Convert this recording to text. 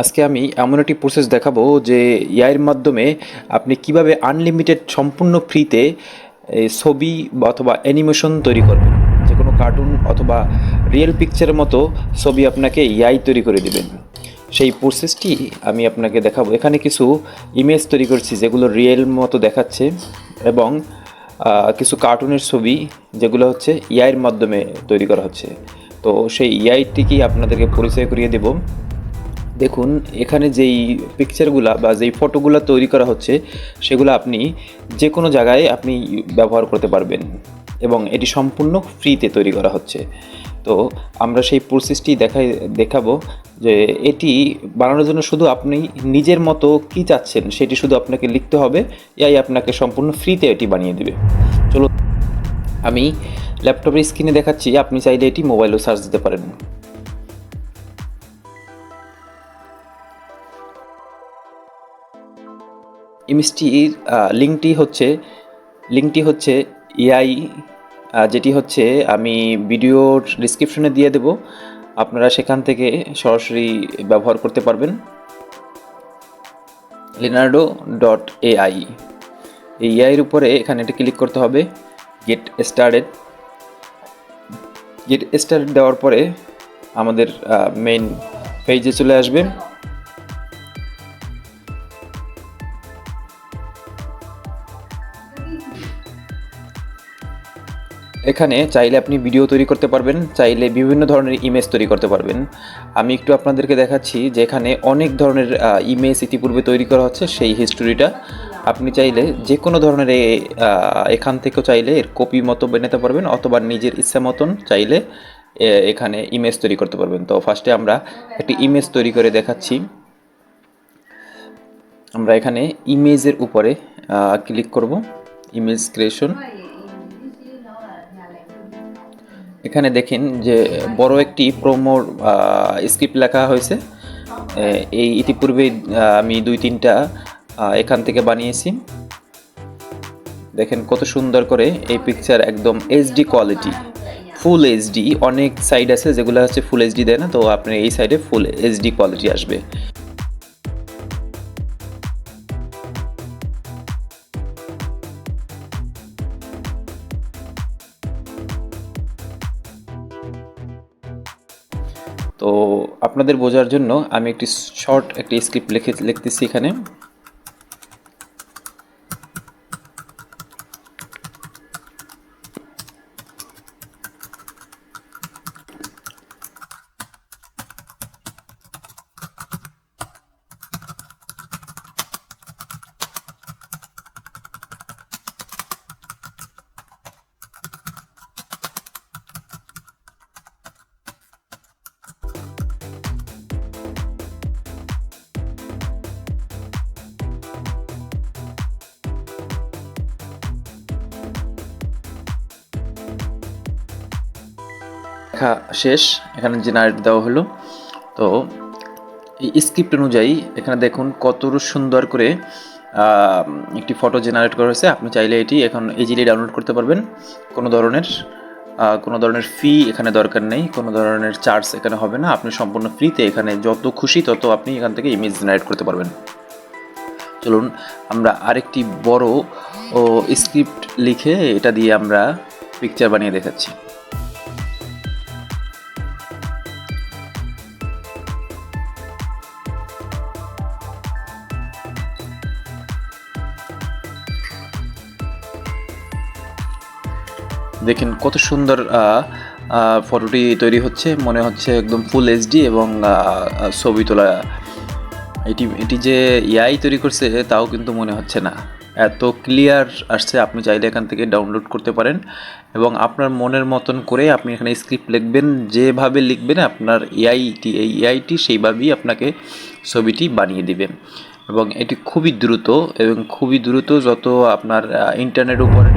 আজকে আমি এমন একটি প্রসেস দেখাবো যে এআইয়ের মাধ্যমে আপনি কিভাবে আনলিমিটেড সম্পূর্ণ ফ্রিতে ছবি অথবা অ্যানিমেশন তৈরি করবেন। যে কোনো কার্টুন অথবা রিয়েল পিকচারের মতো ছবি আপনাকে এআই তৈরি করে দেবেন। সেই প্রসেসটি আমি আপনাকে দেখাবো। এখানে কিছু ইমেজ তৈরি করছি যেগুলো রিয়েল মতো দেখাচ্ছে, এবং কিছু কার্টুনের ছবি যেগুলো হচ্ছে এআইয়ের মাধ্যমে তৈরি করা হচ্ছে। তো সেই এআইটিকেই আপনাদেরকে পরিচয় করিয়ে দেব। দেখুন, এখানে যেই পিকচারগুলা বা যেই ফটোগুলো তৈরি করা হচ্ছে সেগুলো আপনি যে কোনো জায়গায় আপনি ব্যবহার করতে পারবেন, এবং এটি সম্পূর্ণ ফ্রিতে তৈরি করা হচ্ছে। তো আমরা সেই প্রসেসটি দেখাবো যে এটি বানানোর জন্য শুধু আপনি নিজের মতো কী চাচ্ছেন সেটি শুধু আপনাকে লিখতে হবে, এআই আপনাকে সম্পূর্ণ ফ্রিতে এটি বানিয়ে দেবে। চলুন, আমি ল্যাপটপের স্ক্রিনে দেখাচ্ছি, আপনি চাইলে এটি মোবাইলেও সার্চ দিতে পারেন। ইমেজটির লিঙ্কটি হচ্ছে এআই, যেটি হচ্ছে আমি ভিডিওর ডিসক্রিপশনে দিয়ে দেব, আপনারা সেখান থেকে সরাসরি ব্যবহার করতে পারবেন। leonardo.ai, এই এআইয়ের উপরে এখানে এটি ক্লিক করতে হবে। গেট স্টার্টেড দেওয়ার পরে আমাদের মেইন পেজে চলে আসবে। এখানে চাইলে আপনি ভিডিও তৈরি করতে পারবেন, চাইলে বিভিন্ন ধরনের ইমেজ তৈরি করতে পারবেন। আমি একটু আপনাদেরকে দেখাচ্ছি যে এখানে অনেক ধরনের ইমেজ ইতিপূর্বে তৈরি করা হচ্ছে, সেই হিস্টোরিটা আপনি চাইলে যে কোনো ধরনের এখান থেকেও চাইলে এর কপি মতো বানাতে পারবেন, অথবা নিজের ইচ্ছা মতন চাইলে এখানে ইমেজ তৈরি করতে পারবেন। তো ফার্স্টে আমরা একটি ইমেজ তৈরি করে দেখাচ্ছি। আমরা এখানে ইমেজের উপরে ক্লিক করব, ইমেজ ক্রিয়েশন। এখানে দেখেন যে বড় একটি প্রোমোর স্ক্রিপ্ট লেখা হয়েছে। এই ইতিপূর্বে আমি 2-3টা এখান থেকে বানিয়েছি। দেখেন কত সুন্দর করে এই পিকচার, একদম এইচডি কোয়ালিটি, ফুল এইচডি। অনেক সাইড আছে যেগুলো হচ্ছে ফুল এইচডি দেয় না, তো আপনার এই সাইডে ফুল এইচডি কোয়ালিটি আসবে। তো আপনাদের বোঝার জন্য আমি একটি শর্ট একটি স্ক্রিপ্ট লিখতেছি এখানে। লেখা শেষ, এখানে জেনারেট দেওয়া হলো। তো এই স্ক্রিপ্ট অনুযায়ী এখানে দেখুন কত সুন্দর করে একটি ফটো জেনারেট করা হয়েছে। আপনি চাইলে এটি এখন ইজিলি ডাউনলোড করতে পারবেন। কোনো ধরনের ফি এখানে দরকার নেই, কোনো ধরনের চার্জ এখানে হবে না। আপনি সম্পূর্ণ ফ্রিতে এখানে যত খুশি তত আপনি এখান থেকে ইমেজ জেনারেট করতে পারবেন। চলুন আমরা আরেকটি বড় স্ক্রিপ্ট লিখে এটা দিয়ে আমরা পিকচার বানিয়ে দেখাচ্ছি। দেখেন কত সুন্দর ফটোটি তৈরি হচ্ছে, মনে হচ্ছে একদম ফুল এইচডি এবং ছবি তোলা। এটি যে এআই তৈরি করছে তাও কিন্তু মনে হচ্ছে না, এত ক্লিয়ার আসছে। আপনি চাইলে এখান থেকে ডাউনলোড করতে পারেন, এবং আপনার মনের মতন করে আপনি এখানে স্ক্রিপ্ট লিখবেন, যেভাবে লিখবেন আপনার এই এআইটি সেইভাবেই আপনাকে ছবিটি বানিয়ে দিবে। এবং এটি খুবই দ্রুত, যত আপনার ইন্টারনেট উপরে